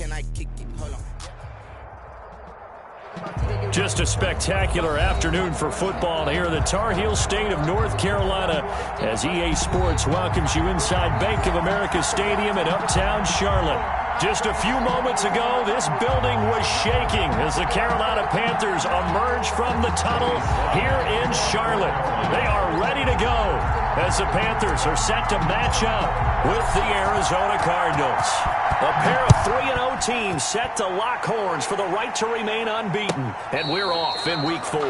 can I kick it? Hold on. Just a spectacular afternoon for football here in the Tar Heel state of North Carolina as EA Sports welcomes you inside Bank of America Stadium in uptown Charlotte. Just a few moments ago, this building was shaking as the Carolina Panthers emerge from the tunnel here in Charlotte. They are ready to go as the Panthers are set to match up with the Arizona Cardinals. A pair of 3-0 teams set to lock horns for the right to remain unbeaten. And we're off in Week 4.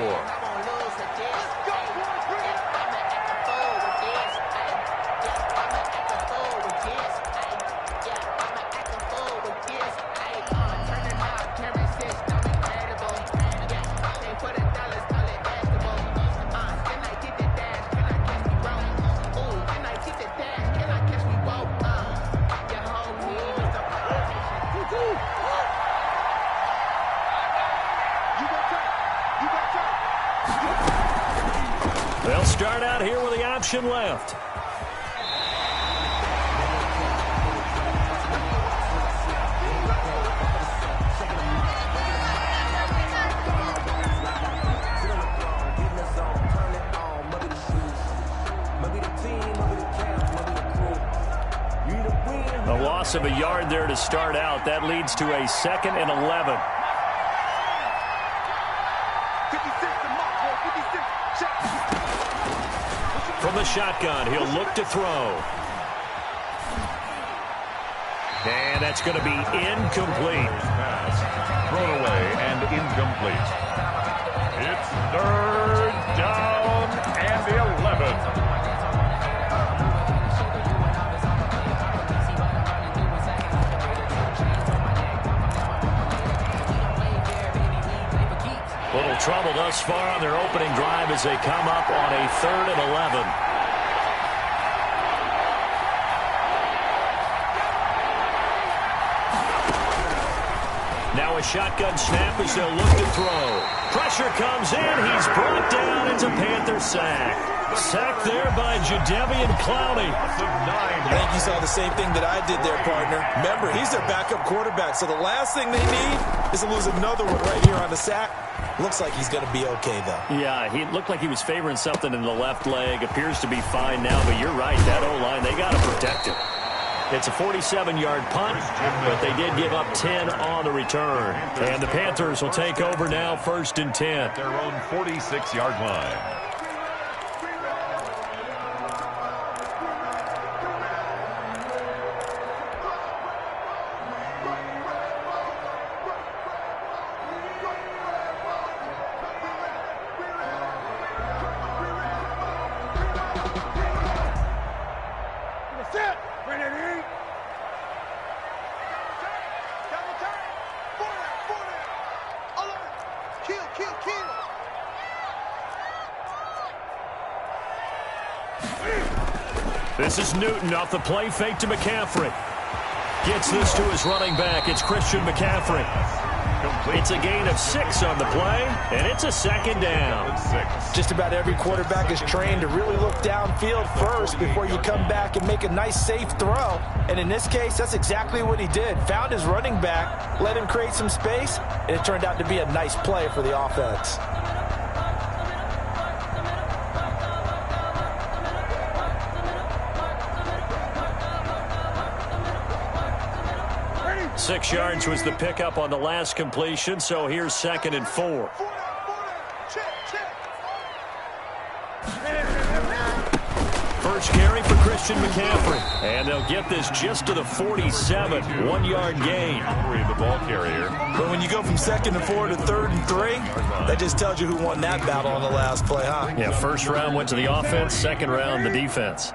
They'll start out here with the option left. A loss of a yard there to start out. That leads to a 2nd and 11. From the shotgun, he'll look to throw. And that's going to be incomplete. Pass thrown away and incomplete. It's 3rd down and 11. Little trouble thus far on their opening drive as they come up on a 3rd and 11. Now a shotgun snap as they'll look to throw. Pressure comes in. He's brought down. It's a Panther sack. Sacked there by Jadeveon Clowney. I think you saw the same thing that I did there, partner. Remember, he's their backup quarterback, so the last thing they need is to lose another one right here on the sack. Looks like he's going to be okay, though. Yeah, he looked like he was favoring something in the left leg. Appears to be fine now, but you're right. That O-line, they got to protect him. It's a 47-yard punt, but they did give up 10 on the return. And the Panthers will take over now, 1st and 10. Their own 46-yard line. This is Newton off the play fake to McCaffrey. Gets this to his running back. It's Christian McCaffrey. It's a gain of 6 on the play, and it's a 2nd down. Just about every quarterback is trained to really look downfield first before you come back and make a nice, safe throw. And in this case, that's exactly what he did. Found his running back, let him create some space, and it turned out to be a nice play for the offense. Six yards was the pickup on the last completion, so here's 2nd and 4. First carry for Christian McCaffrey. And they'll get this just to the 47. 1-yard gain. The ball carrier. But when you go from 2nd and 4 to 3rd and 3, that just tells you who won that battle on the last play, huh? Yeah, first round went to the offense, 2nd round the defense.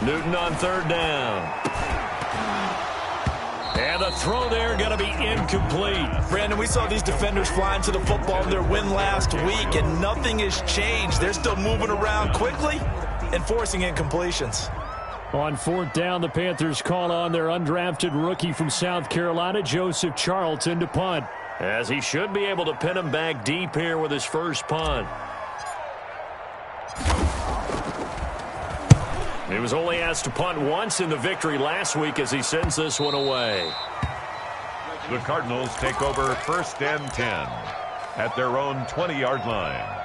Newton on 3rd down. And the throw there going to be incomplete. Brandon, we saw these defenders flying to the football in their win last week, and nothing has changed. They're still moving around quickly and forcing incompletions. On fourth down, the Panthers call on their undrafted rookie from South Carolina, Joseph Charlton, to punt, as he should be able to pin him back deep here with his first punt. He was only asked to punt once in the victory last week as he sends this one away. The Cardinals take over 1st and 10 at their own 20-yard line.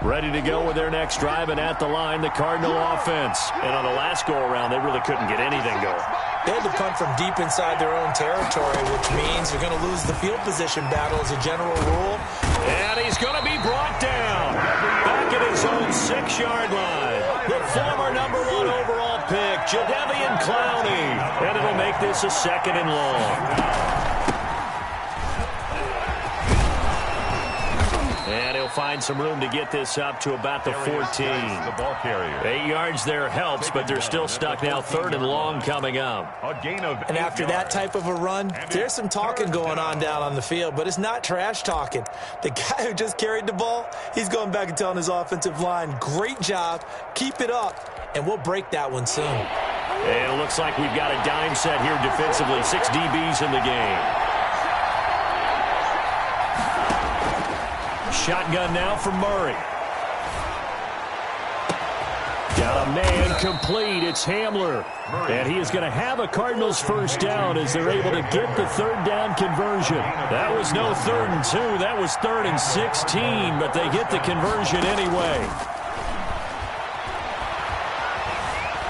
Ready to go with their next drive, and at the line, the Cardinal offense. And on the last go-around, they really couldn't get anything going. They had to punt from deep inside their own territory, which means they're going to lose the field position battle as a general rule. And he's going to be brought down back at his own 6-yard line. The former number 1 overall pick, Jadeveon Clowney. And it'll make this a 2nd and long. And he'll find some room to get this up to about the 14. The ball carrier. 8 yards there helps, but they're still stuck now 3rd and long coming up. A gain of 8 And after that type of a run, there's some talking going on down on the field, but it's not trash talking. The guy who just carried the ball, he's going back and telling his offensive line, great job, keep it up, and we'll break that one soon. And it looks like we've got a dime set here defensively. 6 DBs in the game. Shotgun now for Murray. Got a man complete. It's Hamler. And he is going to have a Cardinals first down as they're able to get the 3rd down conversion. That was no 3rd and 2. That was 3rd and 16, but they get the conversion anyway.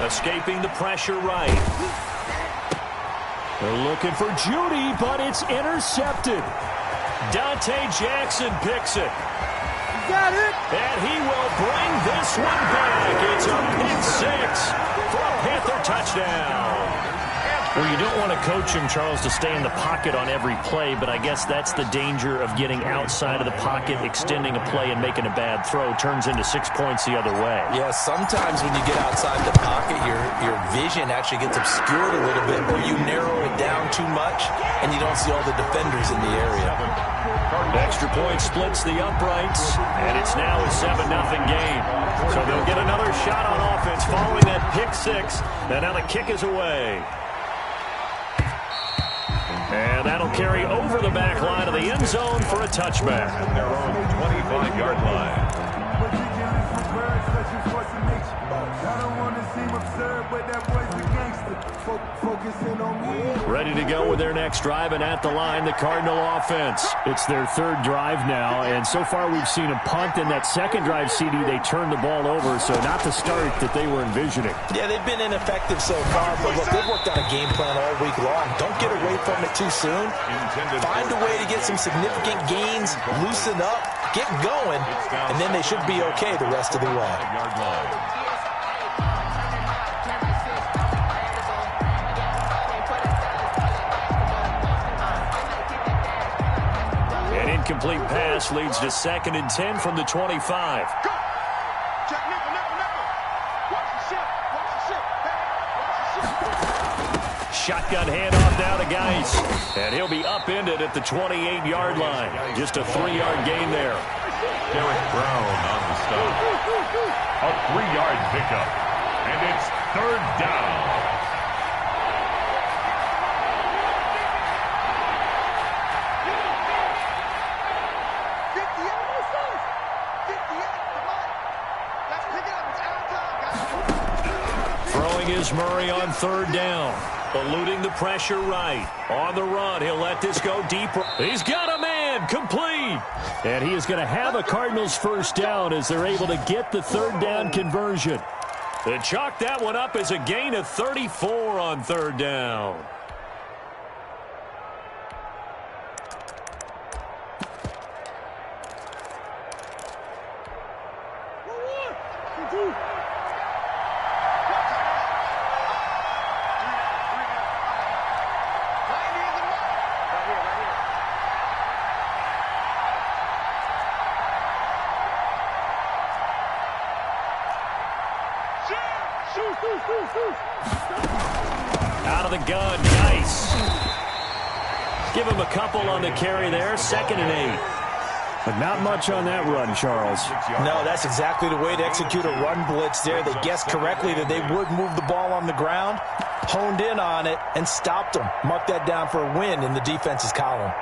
Escaping the pressure right. They're looking for Judy, but it's intercepted. Dante Jackson picks it. Got it. And he will bring this one back. It's a pick 6 for a Panther touchdown. Well, you don't want to coach him, Charles, to stay in the pocket on every play, but I guess that's the danger of getting outside of the pocket, extending a play, and making a bad throw. Turns into 6 points the other way. Yeah, sometimes when you get outside the pocket, your vision actually gets obscured a little bit, or you narrow it down too much, and you don't see all the defenders in the area. Extra point splits the uprights, and it's now a 7-0 game. So they'll get another shot on offense following that pick 6, and now the kick is away. And that'll carry over the back line of the end zone for a touchback. At their own 25-yard line. Ready to go with their next drive, and at the line, the Cardinal offense. It's their 3rd drive now, and so far we've seen a punt. In that 2nd drive, CD, they turned the ball over, so not the start that they were envisioning. Yeah, they've been ineffective so far, but look, they've worked on a game plan all week long. Don't get away from it too soon. Find a way to get some significant gains, loosen up, get going, and then they should be okay the rest of the way. An incomplete pass leads to 2nd and 10 from the 25. Shotgun handoff now to Geis. And he'll be upended at the 28-yard line. Just a 3-yard gain there. Derek Brown on the stop. A 3-yard pickup. And it's 3rd down. Is Murray on 3rd down. Eluding the pressure right. On the run, he'll let this go deeper. He's got a man, complete. And he is going to have a Cardinals first down as they're able to get the 3rd down conversion. They chalk that one up as a gain of 34 on 3rd down. Out of the gun, nice. Give him a couple on the carry there, 2nd and 8. But not much on that run, Charles. No, that's exactly the way to execute a run blitz there. They guessed correctly that they would move the ball on the ground, honed in on it, and stopped them. Mark that down for a win in the defense's column.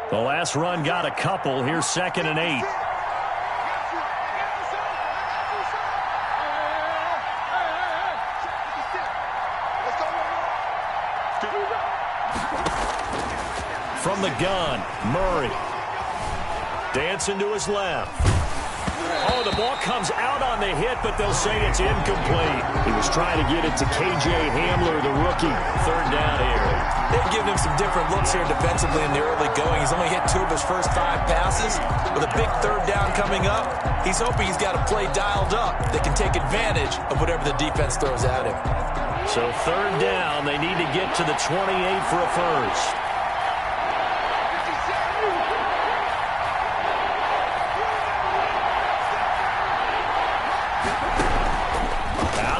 The last run got a couple. Here's 2nd and 8. From the gun, Murray. Dancing to his left. Oh, the ball comes out on the hit, but they'll say it's incomplete. He was trying to get it to K.J. Hamler, the rookie. 3rd down here. They've given him some different looks here defensively in the early going. He's only hit 2 of his first 5 passes. With a big 3rd down coming up, he's hoping he's got a play dialed up that can take advantage of whatever the defense throws at him. So 3rd down, they need to get to the 28 for a first.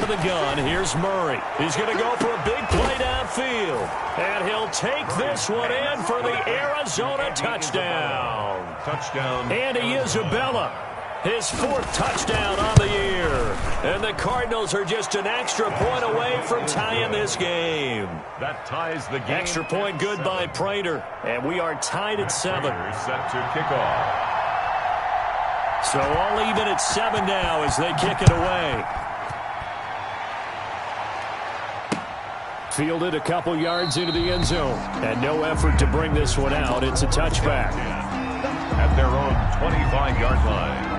The gun. Here's Murray. He's going to go for a big play downfield. And he'll take this one in for the Arizona touchdown. Andy Isabella, his 4th touchdown on the year. And the Cardinals are just an extra point away from tying this game. That ties the game. Extra point good by Prater. And we are tied at 7. Set to kick off. So all even at 7 now as they kick it away. Fielded a couple yards into the end zone. And no effort to bring this one out. It's a touchback. At their own 25-yard line.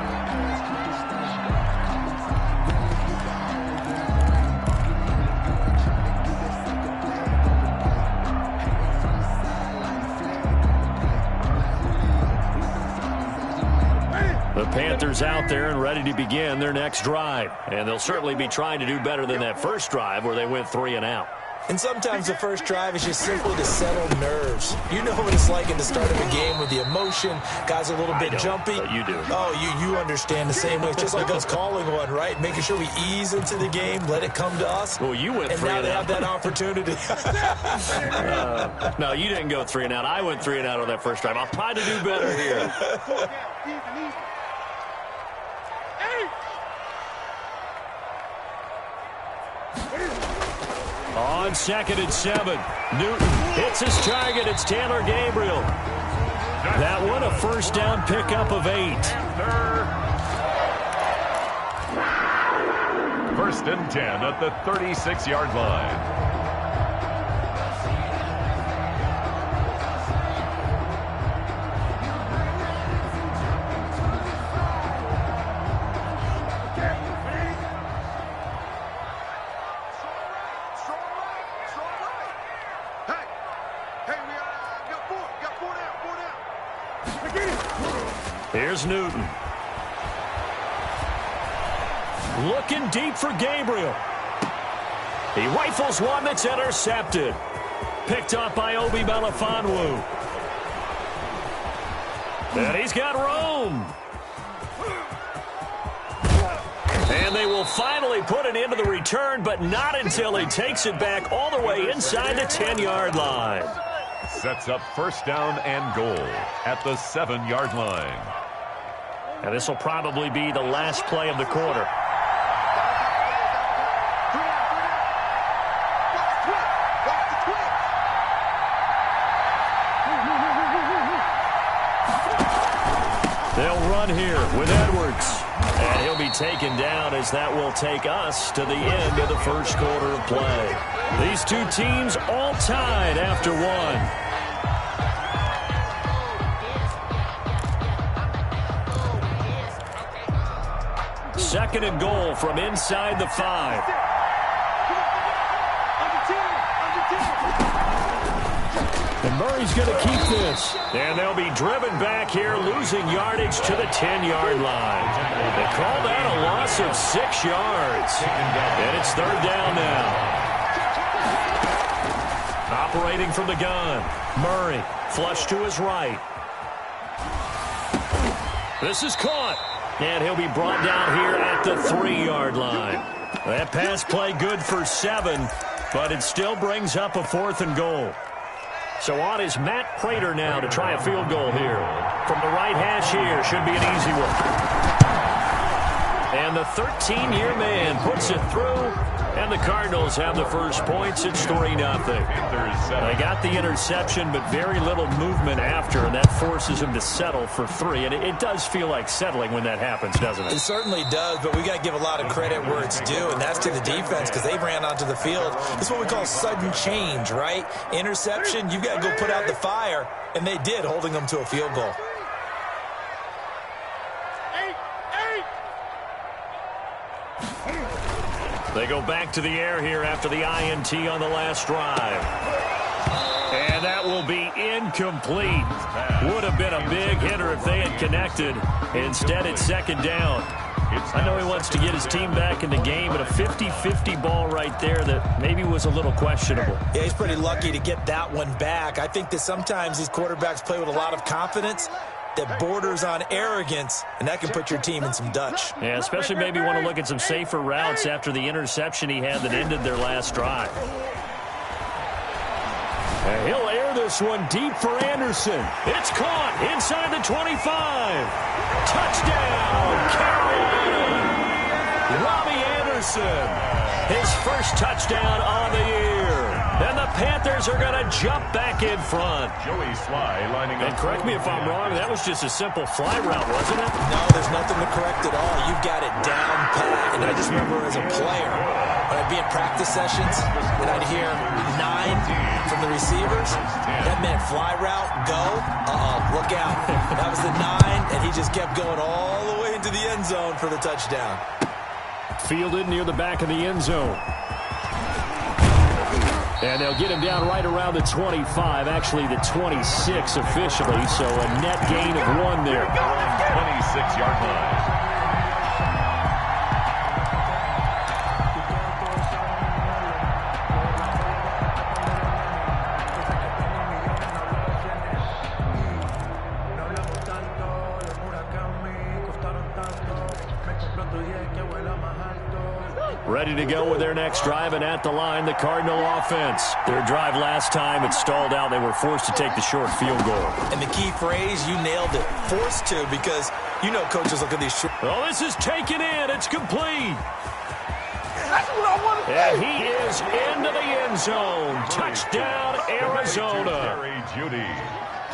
The Panthers out there and ready to begin their next drive. And they'll certainly be trying to do better than that first drive where they went 3 and out. And sometimes the first drive is just simply to settle nerves. You know what it's like at the start of a game with the emotion. Guys are a little bit jumpy. But you do. Oh, you understand the same way. It's just like us calling one, right? Making sure we ease into the game, let it come to us. Well, you went 3 and out. And now they have that opportunity. No, you didn't go 3 and out. I went 3 and out on that first drive. I'll try to do better here. On 2nd and 7, Newton hits his target. It's Taylor Gabriel. That one a first down pickup of 8. 1st and 10 at the 36-yard line. Here's Newton. Looking deep for Gabriel. He rifles one that's intercepted. Picked up by Obi Melifonwu. And he's got room. And they will finally put it into the return, but not until he takes it back all the way inside the 10-yard line. Sets up 1st down and goal at the 7-yard line. And this will probably be the last play of the quarter. They'll run here with Edwards. And he'll be taken down as that will take us to the end of the first quarter of play. These two teams all tied after 1. 2nd and goal from inside the 5. And Murray's going to keep this. And they'll be driven back here, losing yardage to the 10-yard line. They call that a loss of 6 yards. And it's 3rd down now. Operating from the gun, Murray Flush to his right. This is caught. And he'll be brought down here at the 3-yard line. That pass play good for 7, but it still brings up a 4th and goal. So on is Matt Prater now to try a field goal here. From the right hash here, should be an easy one. And the 13-year man puts it through, and the Cardinals have the first points. It's 3-0. They got the interception, but very little movement after, and that forces him to settle for 3. And it does feel like settling when that happens, doesn't it? It certainly does, but we got to give a lot of credit where it's due, and that's to the defense because they ran onto the field. It's what we call sudden change, right? Interception, you've got to go put out the fire, and they did, holding them to a field goal. They go back to the air here after the INT on the last drive. And that will be incomplete. Would have been a big hitter if they had connected. Instead, it's 2nd down. I know he wants to get his team back in the game, but a 50-50 ball right there that maybe was a little questionable. Yeah, he's pretty lucky to get that one back. I think that sometimes these quarterbacks play with a lot of confidence that borders on arrogance, and that can put your team in some Dutch. Yeah, especially maybe want to look at some safer routes after the interception he had that ended their last drive. And he'll air this one deep for Anderson. It's caught inside the 25. Touchdown, Carolina. Robbie Anderson, his first touchdown on the year. And the Panthers are going to jump back in front. Joey Sly lining up. And correct me if I'm wrong, that was just a simple fly route, wasn't it? No, there's nothing to correct at all. You've got it down pat. And I just remember as a player, when I'd be in practice sessions, and I'd hear 9 from the receivers, that meant fly route, go, look out. That was the 9, and he just kept going all the way into the end zone for the touchdown. Fielded near the back of the end zone. And they'll get him down right around the 25, actually the 26 officially, so a net gain of 1 there. 26-yard line. Ready to go with their next drive, and at the line, the Cardinal offense. Their drive last time, it stalled out. They were forced to take the short field goal. And the key phrase, you nailed it, forced to, because you know coaches look at these short. Oh, this is taken in. It's complete. That's what I want to do. And he is into the end zone. Touchdown, Arizona.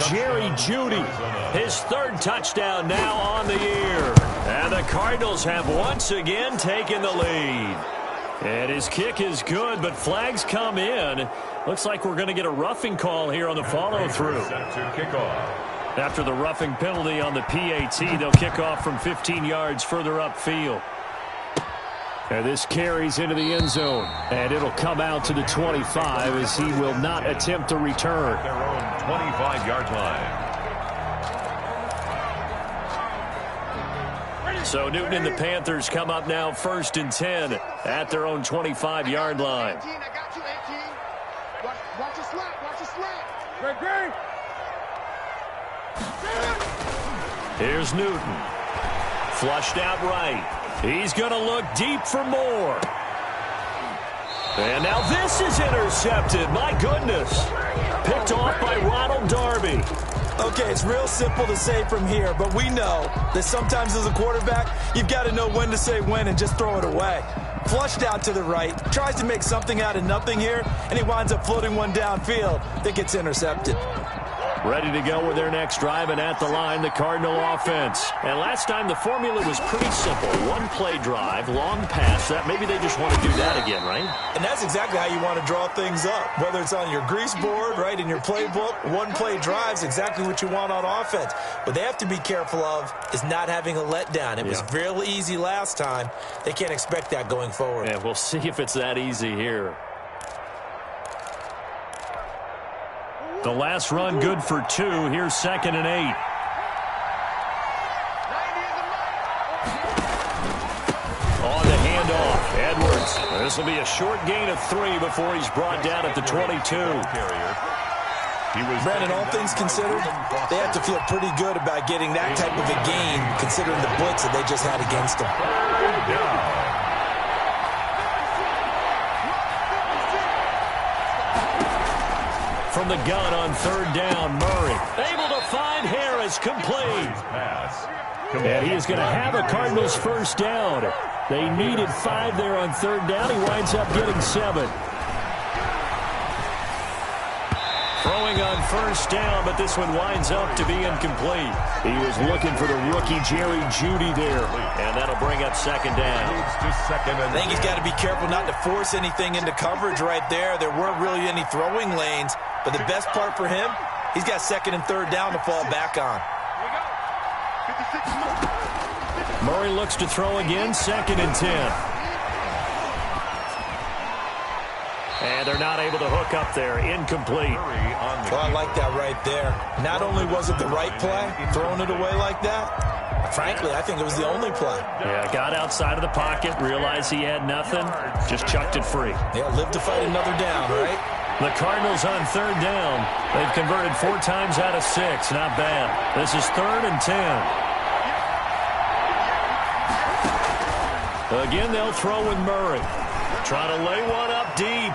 Jerry Jeudy, his 3rd touchdown now on the year. And the Cardinals have once again taken the lead. And his kick is good, but flags come in. Looks like we're going to get a roughing call here on the follow-through. After the roughing penalty on the PAT, they'll kick off from 15 yards further upfield. And this carries into the end zone. And it'll come out to the 25 as he will not attempt to return. Their own 25-yard line. So Newton and the Panthers come up now 1st and 10 at their own 25-yard line. 18, I got you, 18. Watch your slant, watch your slant. Great. Here's Newton. Flushed out right. He's going to look deep for more. And now this is intercepted. My goodness. Picked off by Ronald Darby. Okay, it's real simple to say from here, but we know that sometimes as a quarterback, you've got to know when to say when and just throw it away. Flushed out to the right, tries to make something out of nothing here, and he winds up floating one downfield that gets intercepted. Ready to go with their next drive, and at the line, the Cardinal offense. And last time, the formula was pretty simple. One-play drive, long pass. That maybe they just want to do that again, right? And that's exactly how you want to draw things up. Whether it's on your grease board, right, in your playbook, one-play drive's exactly what you want on offense. What they have to be careful of is not having a letdown. It was real easy last time. They can't expect that going forward. Yeah, we'll see if it's that easy here. The last run good for 2. Here's 2nd and 8. On the handoff, Edwards. This will be a short gain of 3 before he's brought down at the 22. Brandon, all things considered, they have to feel pretty good about getting that type of a gain, considering the blitz that they just had against them. From the gun on third down, Murray able to find Harris, complete. And he is going to have a Cardinals first down. They needed 5 there on third down. He winds up getting 7. Throwing on first down, but this one winds up to be incomplete. He was looking for the rookie Jerry Jeudy there, and that'll bring up second down. I think he's got to be careful not to force anything into coverage right there. There weren't really any throwing lanes, but the best part for him, he's got second and third down to fall back on. Murray looks to throw again, second and 10. And they're not able to hook up there. Incomplete. Well, I like that right there. Not only was it the right play, throwing it away like that, frankly, I think it was the only play. Yeah, got outside of the pocket, realized he had nothing, just chucked it free. Yeah, live to fight another down, right? The Cardinals on third down. They've converted 4 times out of 6. Not bad. This is third and 10. Again, they'll throw with Murray. Trying to lay one up deep.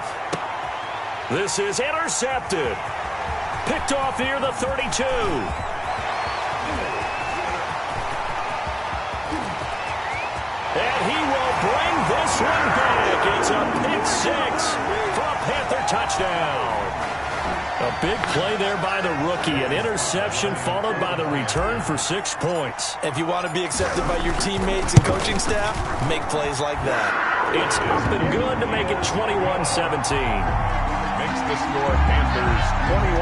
This is intercepted. Picked off near the 32. And he will bring this one back. It's a pick 6 for a Panther touchdown. A big play there by the rookie. An interception followed by the return for 6 points. If you want to be accepted by your teammates and coaching staff, make plays like that. It's up and good to make it 21-17. Makes the score Panthers 21,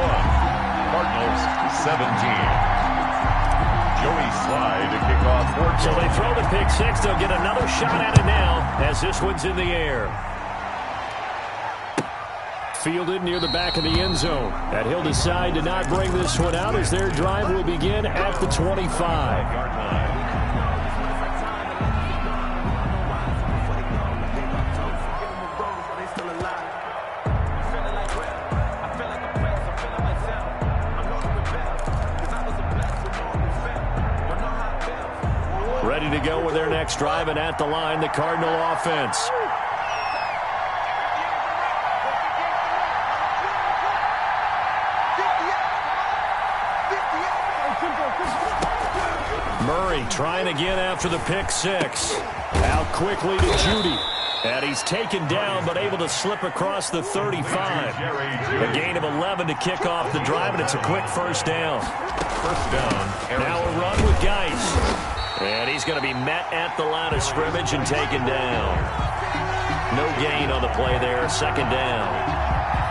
Cardinals 17. Joey Slye to kick off 4. So they throw the pick 6. They'll get another shot at it now as this one's in the air. Fielded near the back of the end zone. And he'll decide to not bring this one out as their drive will begin at the 25. Ready to go with their next drive, and at the line, the Cardinal offense. Murray trying again after the pick 6. Out quickly to Jeudy. And he's taken down, but able to slip across the 35. A gain of 11 to kick off the drive, and it's a quick first down. First down. Now a run with Geis. And he's going to be met at the line of scrimmage and taken down. No gain on the play there, second down.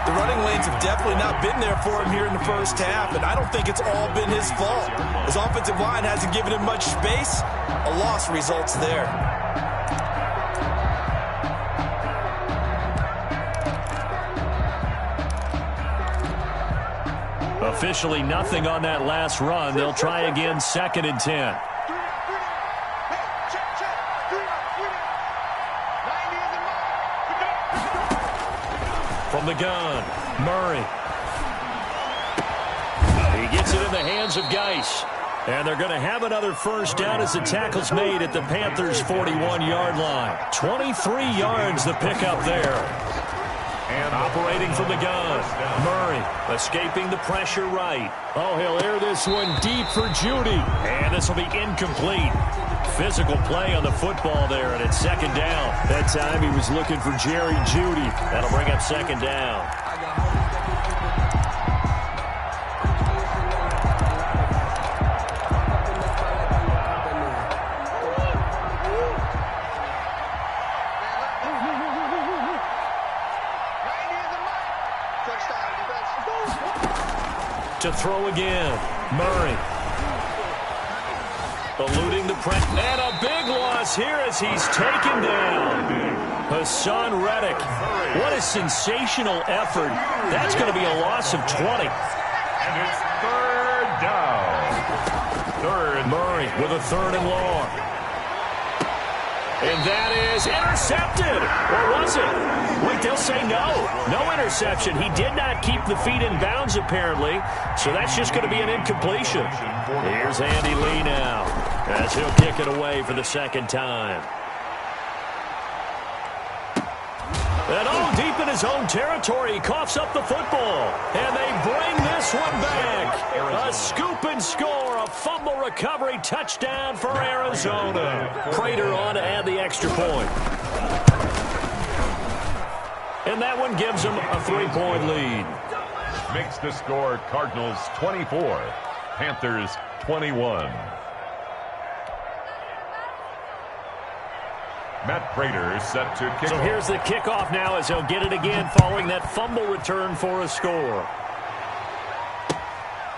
The running lanes have definitely not been there for him here in the first half, and I don't think it's all been his fault. His offensive line hasn't given him much space. A loss results there. Officially nothing on that last run. They'll try again, second and 10. From the gun, Murray. He gets it in the hands of Geis. And they're going to have another first down as the tackle's made at the Panthers' 41-yard line. 23 yards the pickup there. And operating from the gun, Murray escaping the pressure right. Oh, he'll air this one deep for Jeudy. And this will be incomplete. Physical play on the football there, and it's second down. That time he was looking for Jerry Jeudy. That'll bring up second down. To throw again, Murray. Eluding the press, and a big loss here as he's taken down. Hassan Reddick. What a sensational effort. That's going to be a loss of 20. And it's third down. Third. Murray with a third and long. And that is intercepted. Or was it? Wait, they'll say no. No interception. He did not keep the feet in bounds, apparently. So that's just going to be an incompletion. Here's Andy Lee now, as he'll kick it away for the second time. And deep in his own territory, he coughs up the football. And they bring this one back. A scoop and score, a fumble recovery touchdown for Arizona. Prater on to add the extra point. And that one gives them a 3-point lead. Makes the score Cardinals 24, Panthers 21. Matt Prater set to kick. So here's the kickoff now as he'll get it again following that fumble return for a score.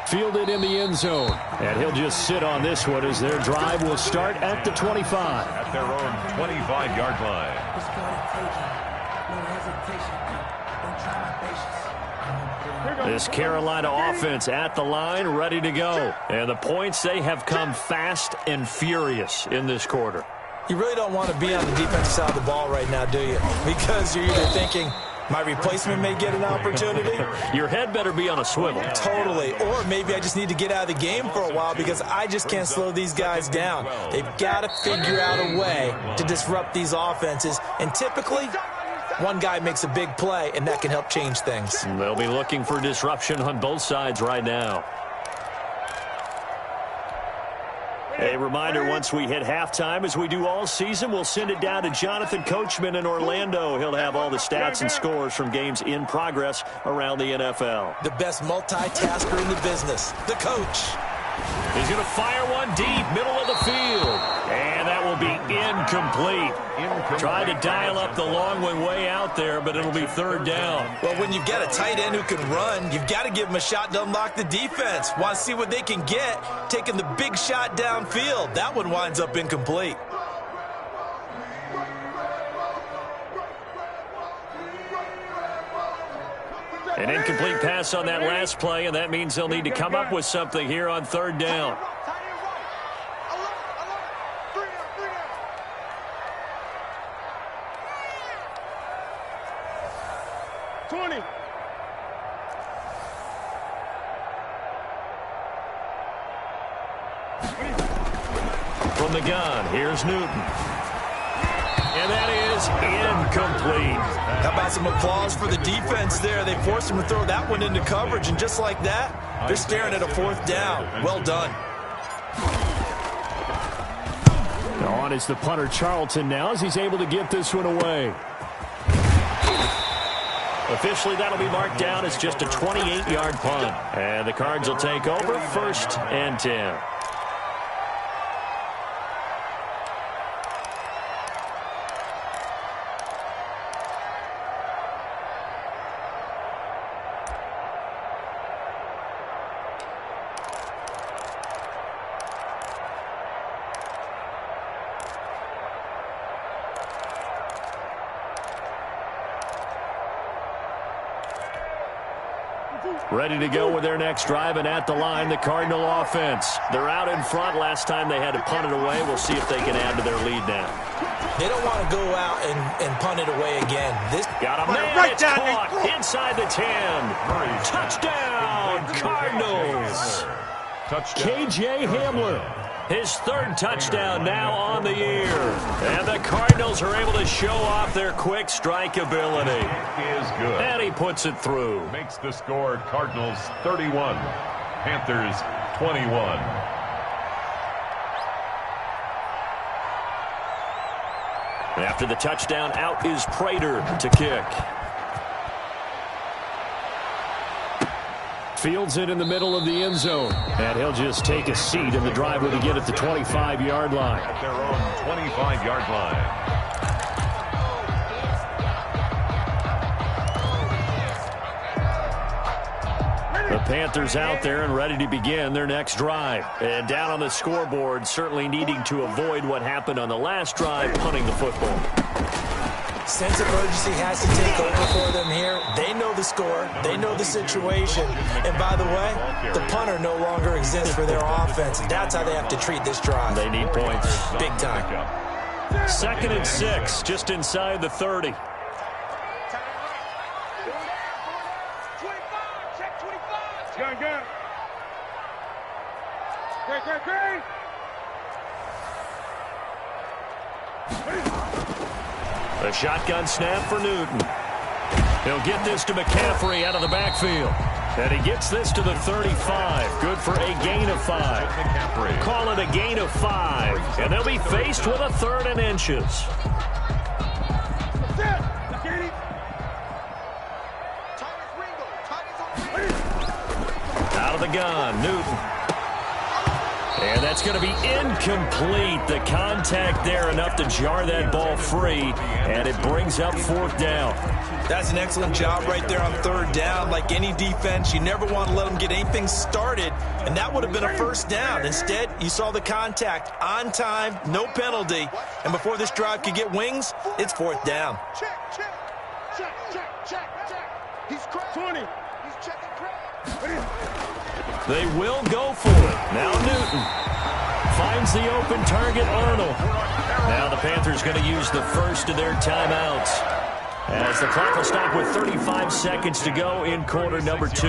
Fielded in the end zone. And he'll just sit on this one as their drive will start at the 25. At their own 25-yard line. This Carolina offense at the line, ready to go. And the points, they have come fast and furious in this quarter. You really don't want to be on the defensive side of the ball right now, do you? Because you're either thinking, my replacement may get an opportunity. Your head better be on a swivel. Totally. Or maybe I just need to get out of the game for a while because I just can't slow these guys down. They've got to figure out a way to disrupt these offenses. And typically, one guy makes a big play, and that can help change things. They'll be looking for disruption on both sides right now. A reminder, once we hit halftime, as we do all season, we'll send it down to Jonathan Coachman in Orlando. He'll have all the stats and scores from games in progress around the NFL. The best multitasker in the business, the coach. He's going to fire one deep, middle of the field. And that will be incomplete. Tried to dial up the long one way out there, but it'll be third down. Well, when you've got a tight end who can run, you've got to give him a shot to unlock the defense. Want to see what they can get, taking the big shot downfield. That one winds up incomplete. An incomplete pass on that last play, and that means they'll need to come up with something here on third down. From the gun, here's Newton. And that is incomplete. How about some applause for the defense there? They forced him to throw that one into coverage, and just like that, they're staring at a fourth down. Well done. On is the punter Charlton now as he's able to get this one away. Officially, that'll be marked down as just a 28-yard punt. And the Cards will take over, 1st and 10. Ready to go with their next drive, and at the line, the Cardinal offense. They're out in front. Last time they had to punt it away. We'll see if they can add to their lead now. They don't want to go out and punt it away again. This got a man, right down, caught inside the 10. Touchdown, Cardinals. Touchdown. KJ Hamler. His third touchdown now on the year. And the Cardinals are able to show off their quick strike ability. Is good. And he puts it through. Makes the score Cardinals 31, Panthers 21. After the touchdown, out is Prater to kick. Fields it in the middle of the end zone. And he'll just take a seat in the drive when he get at the 25-yard line. At their own 25-yard line. The Panthers out there and ready to begin their next drive. And down on the scoreboard, certainly needing to avoid what happened on the last drive, punting the football. Sense of urgency has to take over for them here. They know the score. They know the situation. And by the way, the punter no longer exists for their offense. That's how they have to treat this drive. They need points. Big time. 2nd and 6, just inside the 30. Gun. Great. A shotgun snap for Newton. He'll get this to McCaffrey out of the backfield. And he gets this to the 35. Good for a gain of 5. Call it a gain of 5. And they'll be faced with a 3rd and inches. Out of the gun, Newton. And that's going to be incomplete. The contact there enough to jar that ball free, and it brings up 4th down. That's an excellent job right there on 3rd down. Like any defense, you never want to let them get anything started, and that would have been a 1st down. Instead, you saw the contact on time, no penalty, and before this drive could get wings, it's 4th down. Check. He's cracked. 20. He's checking crack. They will go for it. Now Newton finds the open target, Arnold. Now the Panthers going to use the first of their timeouts, as the clock will stop with 35 seconds to go in quarter number 2.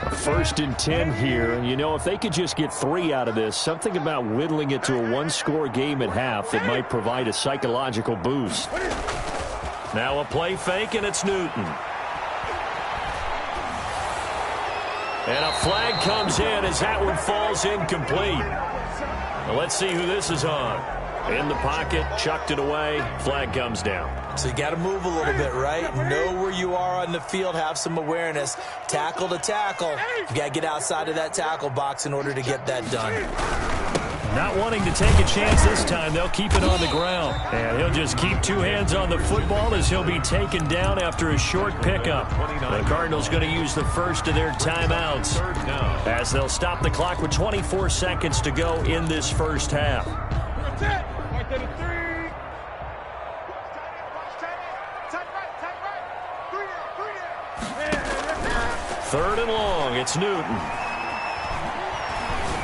1st and 10 here, and you know, if they could just get 3 out of this, something about whittling it to a 1-score game at half that might provide a psychological boost. Now a play fake, and it's Newton. And a flag comes in as that one falls incomplete. Now let's see who this is on. In the pocket, chucked it away, flag comes down. So you got to move a little bit, right? Know where you are on the field, have some awareness. Tackle to tackle. You got to get outside of that tackle box in order to get that done. Not wanting to take a chance this time, they'll keep it on the ground. And he'll just keep 2 hands on the football as he'll be taken down after a short pickup. The Cardinals going to use the first of their timeouts as they'll stop the clock with 24 seconds to go in this first half. 3rd and long, it's Newton.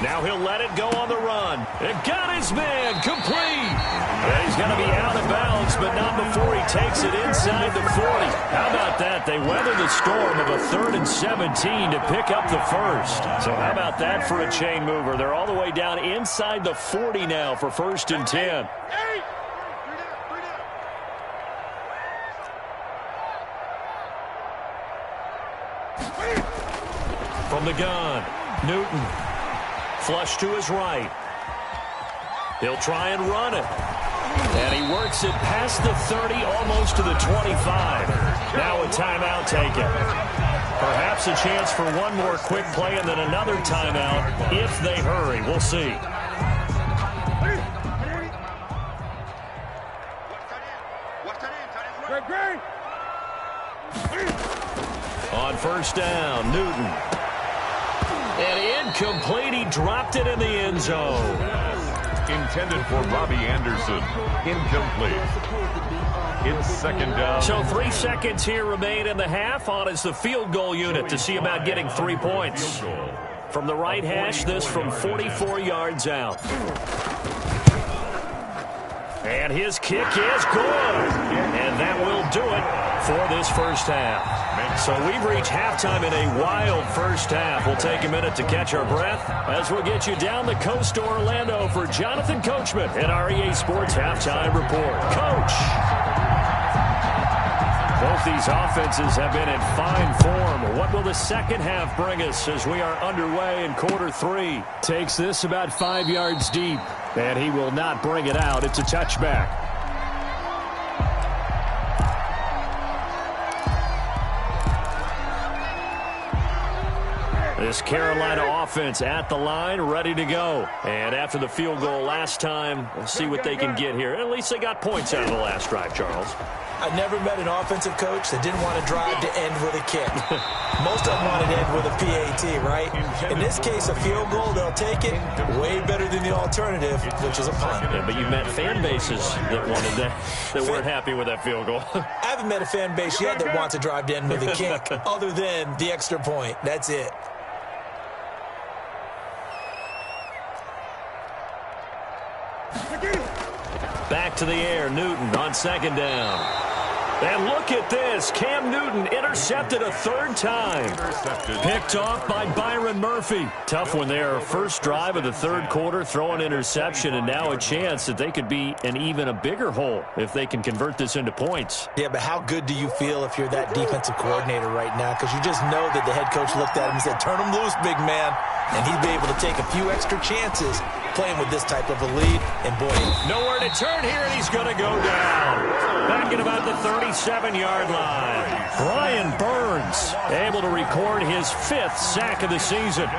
Now he'll let it go on the run. And got his man complete. And he's going to be out of bounds, but not before he takes it inside the 40. How about that? They weather the storm of a 3rd and 17 to pick up the first. So how about that for a chain mover? They're all the way down inside the 40 now for 1st and 10. From the gun, Newton. Flush to his right. He'll try and run it. And he works it past the 30, almost to the 25. Now a timeout taken. Perhaps a chance for one more quick play and then another timeout if they hurry. We'll see. On 1st down, Newton. And incomplete. He dropped it in the end zone. Intended for Robbie Anderson. Incomplete. It's 2nd down. So 3 seconds here remain in the half. On is the field goal unit to see about getting 3 points. From the right hash, this from 44 yards out. And his kick is good. And that will do it for this first half. So we've reached halftime in a wild first half. We'll take a minute to catch our breath as we'll get you down the coast to Orlando for Jonathan Coachman at our EA Sports Halftime Report. Coach! Both these offenses have been in fine form. What will the second half bring us as we are underway in quarter 3? Takes this about 5 yards deep, and he will not bring it out. It's a touchback. This Carolina offense at the line, ready to go. And after the field goal last time, we'll see what they can get here. At least they got points out of the last drive, Charles. I've never met an offensive coach that didn't want to drive to end with a kick. Most of them wanted to end with a PAT, right? In this case, a field goal, they'll take it. Way better than the alternative, which is a punt. Yeah, but you've met fan bases that wanted that, that weren't happy with that field goal. I haven't met a fan base yet that wants to drive to end with a kick, other than the extra point. That's it. back to the air. Newton on second down. And look at this. Cam Newton intercepted a third time. Picked off by Byron Murphy. Tough one there. First drive of the third quarter, throw an interception, and now a chance that they could be in even a bigger hole if they can convert this into points. Yeah, but how good do you feel if you're that defensive coordinator right now? Because you just know that the head coach looked at him and said, turn him loose, big man. And he'd be able to take a few extra chances playing with this type of a lead. And, boy, nowhere to turn here, and he's going to go down. Back at about the 37-yard line. Brian Burns able to record his 5th sack of the season.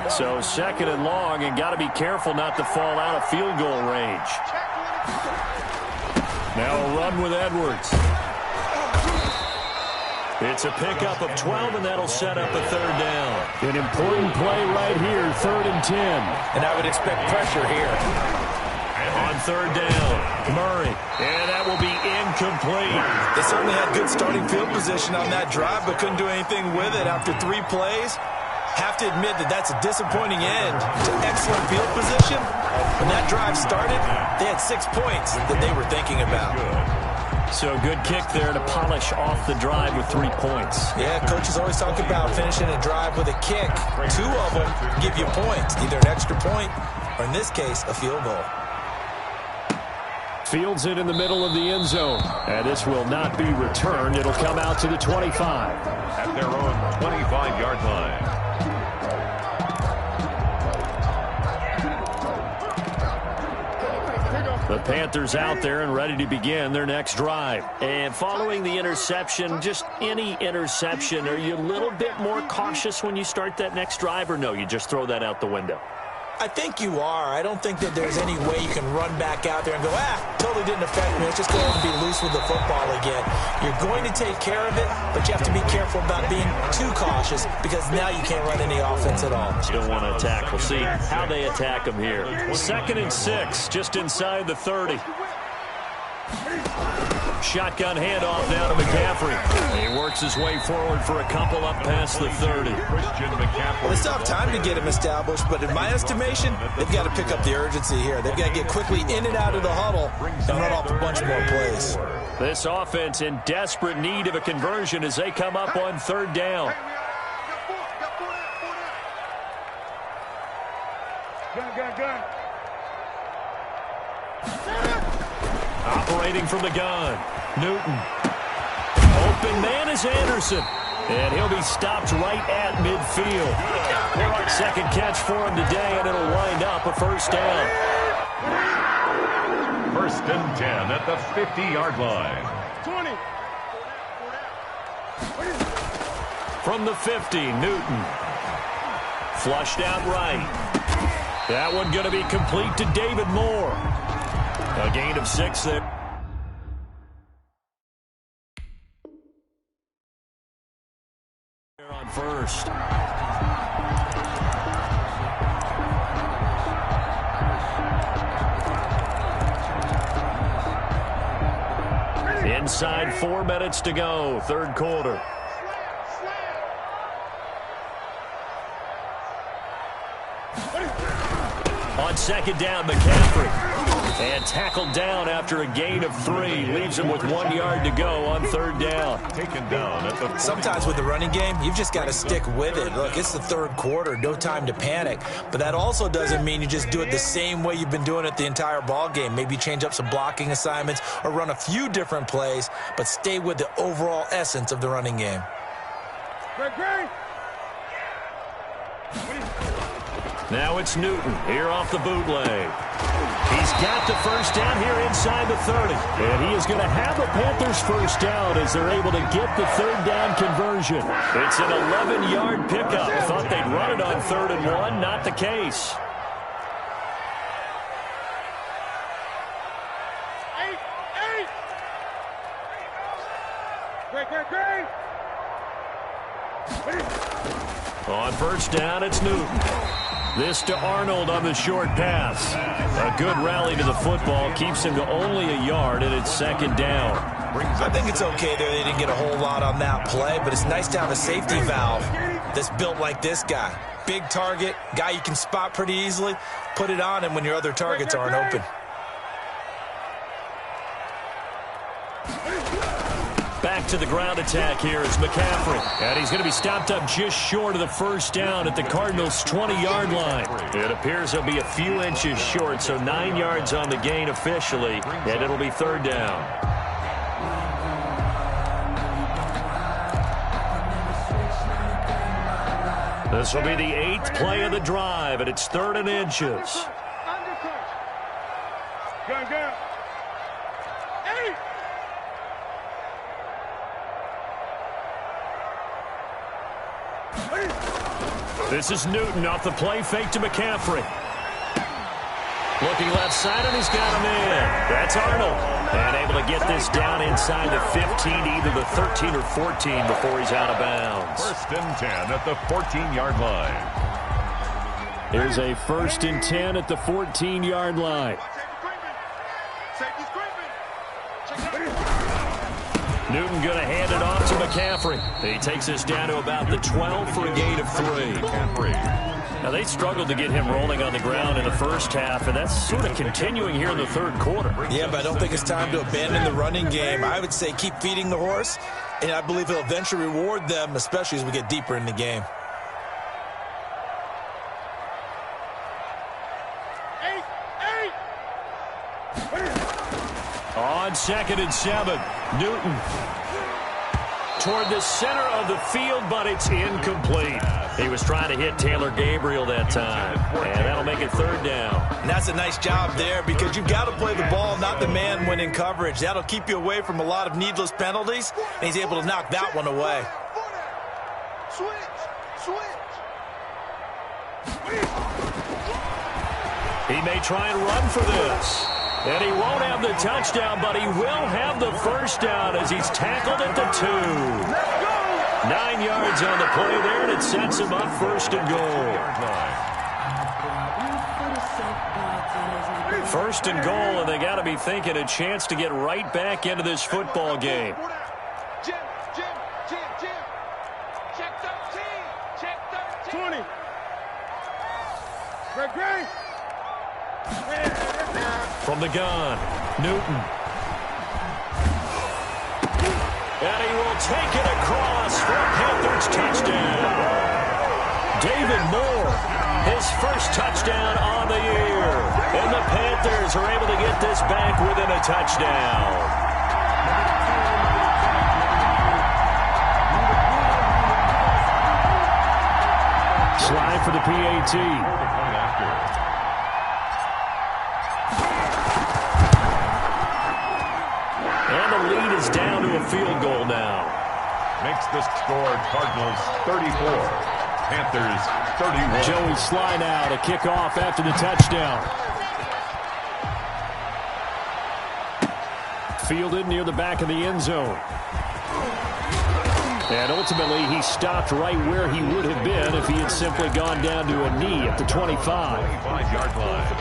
So second and long, and got to be careful not to fall out of field goal range. Now a run with Edwards. It's a pickup of 12, and that'll set up a third down. An important play right here, 3rd and 10. And I would expect pressure here. On third down, Murray. And that will be incomplete. They certainly had good starting field position on that drive, but couldn't do anything with it after 3 plays. Have to admit that that's a disappointing end to excellent field position. When that drive started, they had 6 points that they were thinking about. So good kick there to polish off the drive with 3 points. Yeah, coaches always talk about finishing a drive with a kick. 2 of them give you points, either an extra point or, in this case, a field goal. Fields it in the middle of the end zone. And this will not be returned. It'll come out to the 25. At their own 25-yard line. The Panthers out there and ready to begin their next drive. And following the interception, just any interception, are you a little bit more cautious when you start that next drive, or no, you just throw that out the window? I think you are. I don't think that there's any way you can run back out there and go, totally didn't affect me. Let's just go ahead and be loose with the football again. You're going to take care of it, but you have to be careful about being too cautious because now you can't run any offense at all. You don't want to attack. We'll see how they attack them here. 2nd and 6, just inside the 30. Shotgun handoff now to McCaffrey. He works his way forward for a couple up past the 30. Well, they still have time to get him established, but in my estimation, they've got to pick up the urgency here. They've got to get quickly in and out of the huddle and run off a bunch more plays. This offense in desperate need of a conversion as they come up on 3rd down. Gun. Operating from the gun, Newton. Open man is Anderson. And he'll be stopped right at midfield. 2nd catch for him today, and it'll wind up a 1st down. 1st and 10 at the 50-yard line. 20. From the 50, Newton. Flushed out right. That one going to be complete to David Moore. A gain of 6 there. On 1st. Inside 4 minutes to go, 3rd quarter. On 2nd down, McCaffrey. And tackled down after a gain of 3. Leaves him with 1 yard to go on 3rd down. Taken down at the... Sometimes with the running game, you've just got to stick with it. Look, it's the 3rd quarter. No time to panic. But that also doesn't mean you just do it the same way you've been doing it the entire ball game. Maybe change up some blocking assignments or run a few different plays, but stay with the overall essence of the running game. Now it's Newton here off the bootleg. He's got the 1st down here inside the 30. And he is going to have the Panthers 1st down as they're able to get the 3rd down conversion. It's an 11-yard pickup. Thought they'd run it on 3rd and 1. Not the case. On 1st down, it's Newton. This to Arnold on the short pass. A good rally to the football. Keeps him to only a yard, and it's 2nd down. I think it's okay there. They didn't get a whole lot on that play, but it's nice to have a safety valve that's built like this guy. big target, guy you can spot pretty easily. Put it on him when your other targets aren't open. Back to the ground attack here is McCaffrey. And he's going to be stopped up just short of the first down at the Cardinals' 20-yard line. It appears he'll be a few inches short, so 9 yards on the gain officially, and it'll be third down. This will be the 8th play of the drive, and it's 3rd and inches. Go. This is Newton off the play fake to McCaffrey. Looking left side, and he's got him in. That's Arnold. And able to get this down inside the 15, either the 13 or 14 before he's out of bounds. 1st and 10 at the 14-yard line. Here's a 1st and 10 at the 14-yard line. Newton going to hand it off to McCaffrey. He takes this down to about the 12 for a gain of 3. Now, they struggled to get him rolling on the ground in the first half, and that's sort of continuing here in the 3rd quarter. Yeah, but I don't think it's time to abandon the running game. I would say keep feeding the horse, and I believe he'll eventually reward them, especially as we get deeper in the game. On 2nd and 7, Newton toward the center of the field, but it's incomplete. He was trying to hit Taylor Gabriel that time, and that'll make it 3rd down. And that's a nice job there because you've got to play the ball, not the man when in coverage. That'll keep you away from a lot of needless penalties, and he's able to knock that one away. He may try and run for this. And he won't have the touchdown, but he will have the first down as he's tackled at the 2. 9 yards on the play there, and it sets him up 1st and goal. 1st and goal, and they got to be thinking a chance to get right back into this football game. Jim. Check 13. 20. Great. From the gun, Newton. And he will take it across for a Panthers touchdown. David Moore, his first touchdown on the year. And the Panthers are able to get this back within a touchdown. Slide for the PAT. And the lead is down to a field goal now. Makes the score Cardinals 34, Panthers 31. Joey Sly now to kick off after the touchdown. Fielded near the back of the end zone. And ultimately, he stopped right where he would have been if he had simply gone down to a knee at the 25. 25-yard line.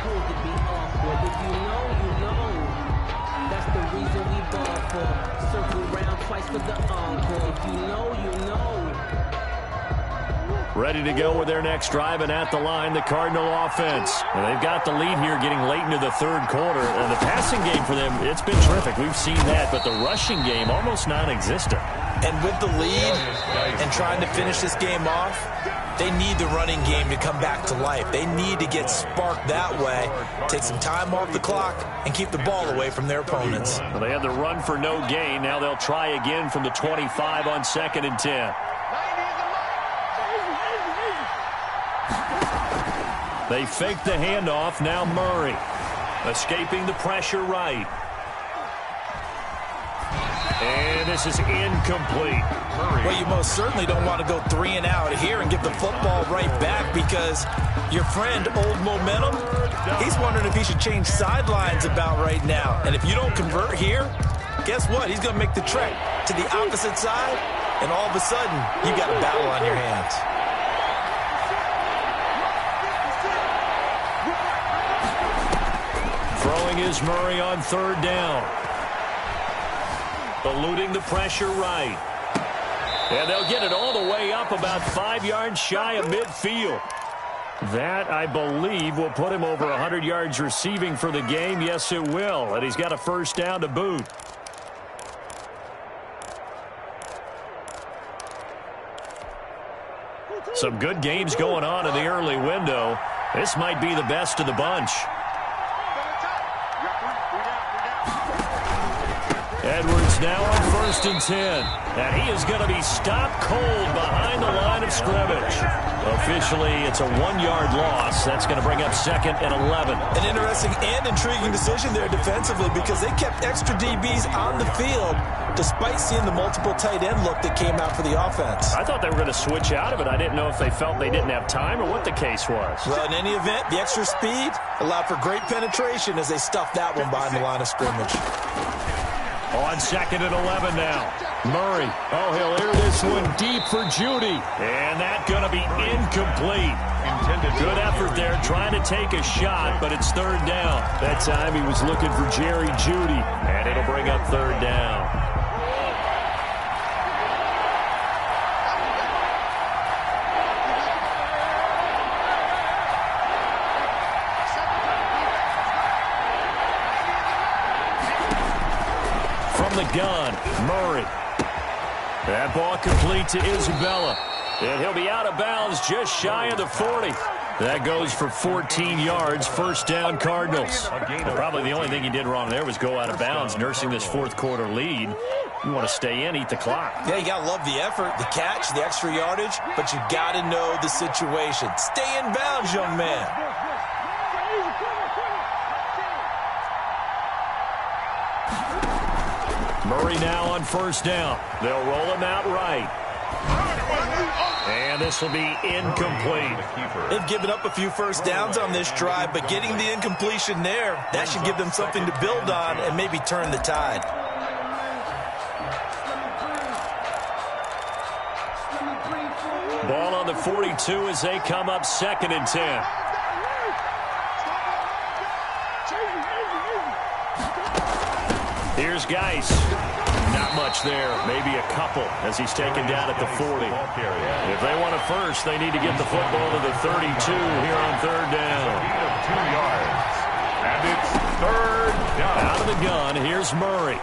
Ready to go with their next drive, and at the line, the Cardinal offense. And they've got the lead here getting late into the 3rd quarter. And the passing game for them, it's been terrific. We've seen that, but the rushing game almost non-existent. And with the lead and trying to finish this game off, they need the running game to come back to life. They need to get sparked that way, take some time off the clock, and keep the ball away from their opponents. Well, they had the run for no gain. Now they'll try again from the 25 on 2nd and 10. They fake the handoff. Now Murray escaping the pressure right. And this is incomplete. Well, you most certainly don't want to go 3 and out here and give the football right back because your friend, Old Momentum, he's wondering if he should change sidelines about right now. And if you don't convert here, guess what? He's going to make the trek to the opposite side, and all of a sudden, you got a battle on your hands. Throwing is Murray on 3rd down. Eluding the pressure right. And they'll get it all the way up about 5 yards shy of midfield. That, I believe, will put him over 100 yards receiving for the game. Yes, it will. And he's got a first down to boot. Some good games going on in the early window. This might be the best of the bunch. Edwards now on 1st and 10. And he is going to be stopped cold behind the line of scrimmage. Officially, it's a 1-yard loss. That's going to bring up 2nd and 11. An interesting and intriguing decision there defensively because they kept extra DBs on the field despite seeing the multiple tight end look that came out for the offense. I thought they were going to switch out of it. I didn't know if they felt they didn't have time or what the case was. Well, in any event, the extra speed allowed for great penetration as they stuffed that one behind the line of scrimmage. On 2nd and 11 now. Murray. Oh, he'll air this one deep for Judy. And that's going to be incomplete. Good effort there trying to take a shot, but it's 3rd down. That time he was looking for Jerry Judy, and it'll bring up 3rd down. The gun, Murray. That ball complete to Isabella. And he'll be out of bounds just shy of the 40. That goes for 14 yards, 1st down Cardinals. And probably the only thing he did wrong there was go out of bounds, nursing this 4th quarter lead. You want to stay in, eat the clock. Yeah, you got to love the effort, the catch, the extra yardage, but you got to know the situation. Stay in bounds, young man. Murray now on 1st down. They'll roll him out right. And this will be incomplete. They've given up a few first downs on this drive, but getting the incompletion there, that should give them something to build on and maybe turn the tide. Ball on the 42 as they come up 2nd and 10. Here's Geis. Not much there. Maybe a couple as he's taken down at the 40. If they want a first, they need to get the football to the 32 here on 3rd down. 2 yards. And it's 3rd down. Out of the gun, here's Murray.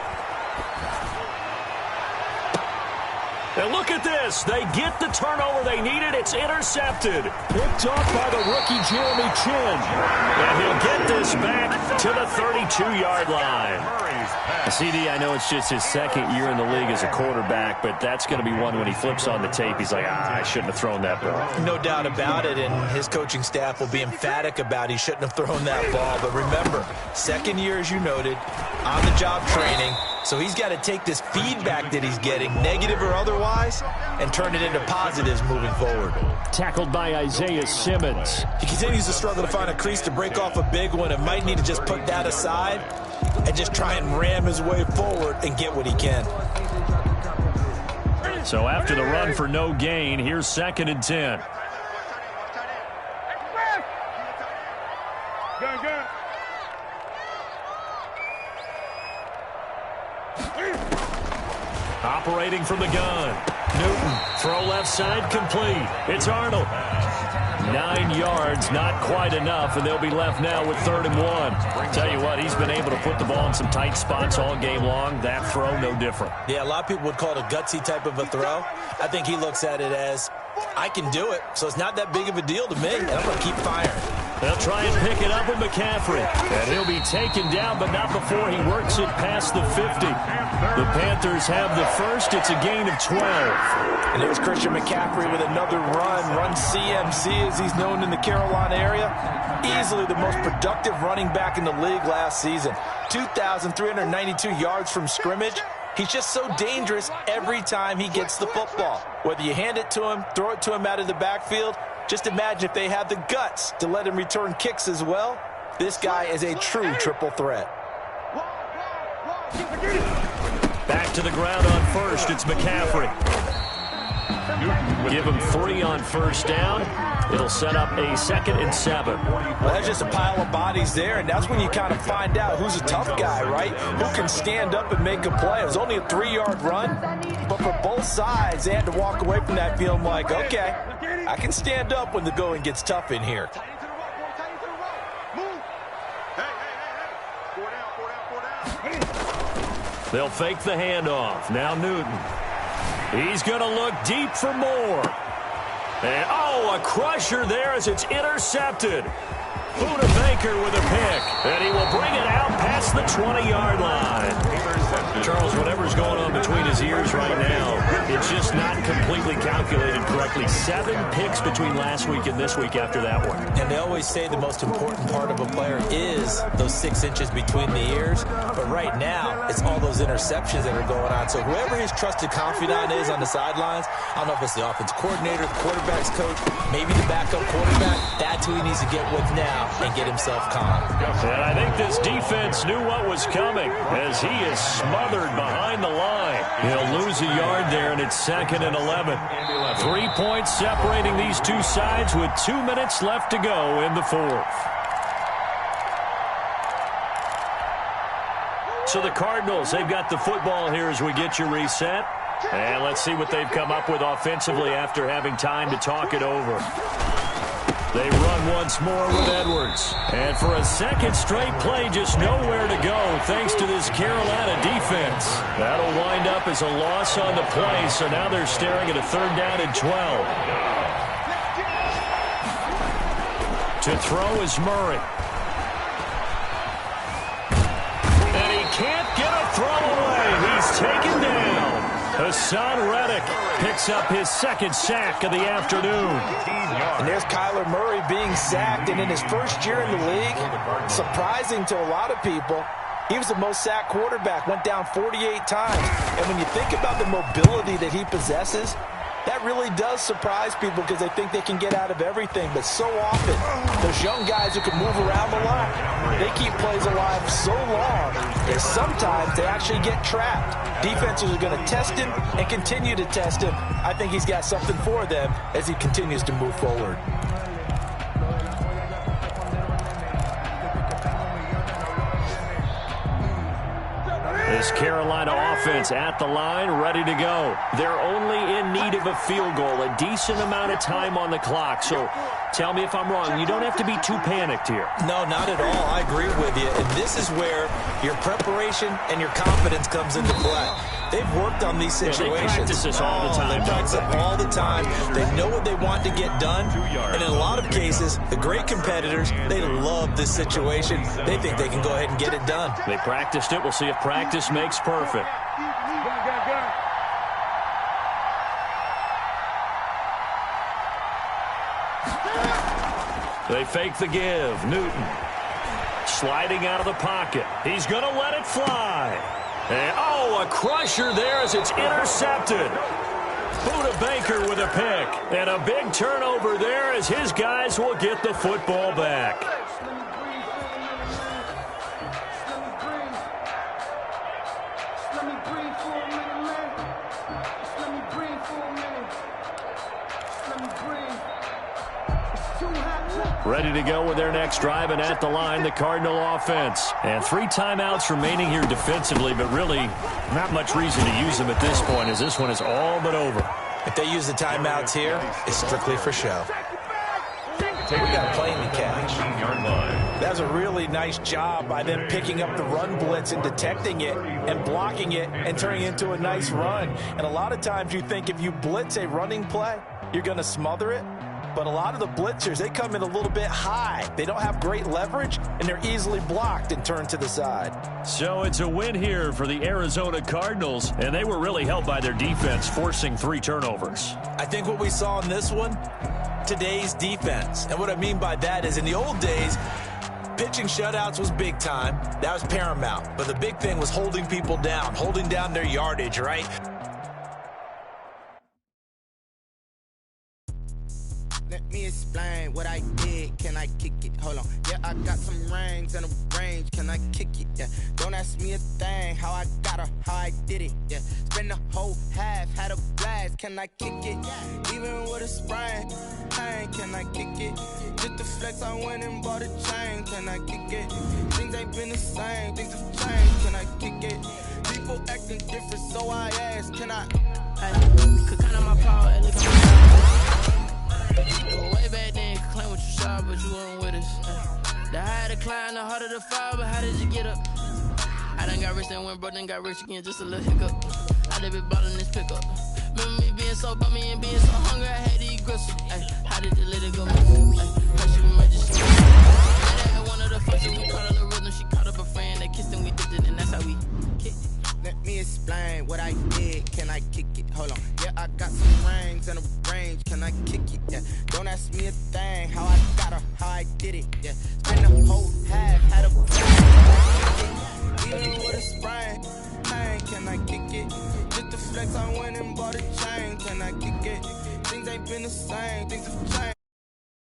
And look at this. They get the turnover they needed. It's intercepted. Picked off by the rookie Jeremy Chin. And he'll get this back to the 32-yard line. CD, I know it's just his 2nd year in the league as a quarterback, but that's going to be one when he flips on the tape. He's like, I shouldn't have thrown that ball. No doubt about it, and his coaching staff will be emphatic about he shouldn't have thrown that ball. But remember, 2nd year, as you noted, on-the-job training. So he's got to take this feedback that he's getting, negative or otherwise, and turn it into positives moving forward. Tackled by Isaiah Simmons. He continues to struggle to find a crease to break off a big one and might need to just put that aside and just try and ram his way forward and get what he can. So after the run for no gain, here's 2nd and 10. Operating from the gun. Newton, throw left side, complete. It's Arnold. 9 yards, not quite enough, and they'll be left now with 3rd and 1. Tell you what, he's been able to put the ball in some tight spots all game long. That throw, no different. Yeah, a lot of people would call it a gutsy type of a throw. I think he looks at it as, I can do it, so it's not that big of a deal to me, and I'm going to keep firing. They'll try and pick it up with McCaffrey. And he'll be taken down, but not before he works it past the 50. The Panthers have the first. It's a gain of 12. And there's Christian McCaffrey with another run CMC as he's known in the Carolina area. Easily the most productive running back in the league last season. 2,392 yards from scrimmage. He's just so dangerous every time he gets the football. Whether you hand it to him, throw it to him out of the backfield, just imagine if they have the guts to let him return kicks as well. This guy is a true triple threat. Back to the ground on first. It's McCaffrey. Give him 3 on 1st down. It'll set up a 2nd and 7. Well, that's just a pile of bodies there, and that's when you kind of find out who's a tough guy, right? Who can stand up and make a play. It was only a 3-yard run, but for both sides, they had to walk away from that feeling like, okay, I can stand up when the going gets tough in here. They'll fake the handoff. Now Newton. He's going to look deep for more. And, oh, a crusher there as it's intercepted. Buda Baker with a pick. And he will bring it out past the 20-yard line. Charles, whatever's going on between his ears right now, it's just not completely calculated correctly. 7 picks between last week and this week after that one. And they always say the most important part of a player is those 6 inches between the ears. But right now, it's all those interceptions that are going on. So whoever his trusted confidant is on the sidelines, I don't know if it's the offense coordinator, the quarterback's coach, maybe the backup quarterback, that's who he needs to get with now and get himself calm. And I think this defense knew what was coming as he is smothered behind the line. He'll lose a yard there, and it's 2nd and 11. 3 points separating these two sides with 2 minutes left to go in the 4th. So the Cardinals, they've got the football here as we get you reset. And let's see what they've come up with offensively after having time to talk it over. They run once more with Edwards. And for a second straight play, just nowhere to go thanks to this Carolina defense. That'll wind up as a loss on the play, so now they're staring at a 3rd down and 12. To throw is Murray. And he can't get a throw away. He's taken down. Hassan Reddick picks up his 2nd sack of the afternoon. And there's Kyler Murray being sacked, and in his first year in the league, surprising to a lot of people, he was the most sacked quarterback, went down 48 times. And when you think about the mobility that he possesses, that really does surprise people because they think they can get out of everything. But so often, those young guys who can move around a lot, they keep plays alive so long that sometimes they actually get trapped. Defenses are going to test him and continue to test him. I think he's got something for them as he continues to move forward. This Carolina offense at the line, ready to go. They're only in need of a field goal, a decent amount of time on the clock. So tell me if I'm wrong. You don't have to be too panicked here. No, not at all. I agree with you. And this is where your preparation and your confidence comes into play. They've worked on these situations. Yeah, they practice this all the time. They practice it all the time. They know what they want to get done. And in a lot of cases, the great competitors, they love this situation. They think they can go ahead and get it done. They practiced it. We'll see if practice makes perfect. They fake the give. Newton sliding out of the pocket. He's going to let it fly. And, oh, a crusher there as it's intercepted. Buda Baker with a pick. And a big turnover there as his guys will get the football back. Ready to go with their next drive, and at the line, the Cardinal offense. And 3 timeouts remaining here defensively, but really not much reason to use them at this point as this one is all but over. If they use the timeouts here, it's strictly for show. We got a play in the catch. That's a really nice job by them picking up the run blitz and detecting it and blocking it and turning it into a nice run. And a lot of times you think if you blitz a running play, you're going to smother it. But a lot of the blitzers, they come in a little bit high. They don't have great leverage, and they're easily blocked and turned to the side. So it's a win here for the Arizona Cardinals, and they were really helped by their defense, forcing 3 turnovers. I think what we saw in this one, today's defense. And what I mean by that is in the old days, pitching shutouts was big time. That was paramount. But the big thing was holding people down, holding down their yardage, right? Let me explain what I did. Can I kick it? Hold on. Yeah, I got some rings and a range. Can I kick it? Yeah. Don't ask me a thing. How I got her, how I did it. Yeah. Spend the whole half, had a blast. Can I kick it? Even with a sprain. Hey, can I kick it? Just the flex, I went and bought a chain. Can I kick it? Things ain't been the same. Things have changed. Can I kick it? People acting different, so I asked, can I? Could count on my power, look at my side, but you weren't with us. The higher the climb, the harder the fall, but how did you get up? I done got rich and went broke, then got rich again, just a little hiccup. I done been ballin' this pickup. Remember me being so bummy and being so hungry, I had to eat gristle. Ay, how did you let it go? Hush you emergency. At one of the functions, we caught up the rhythm. She caught up a friend, they kissed and we dipped it, and that's how we kicked it. Let me explain what I did. Can I kick it? Hold on. Yeah, I got some rings and a range. Can I kick it? Yeah. Don't ask me a thing. How I got her, how I did it. Yeah. Spend the whole half, had a even with a sprain. Hey, can I kick it? Just the flex, I went and bought a chain. Can I kick it? Things ain't been the same. Things have changed.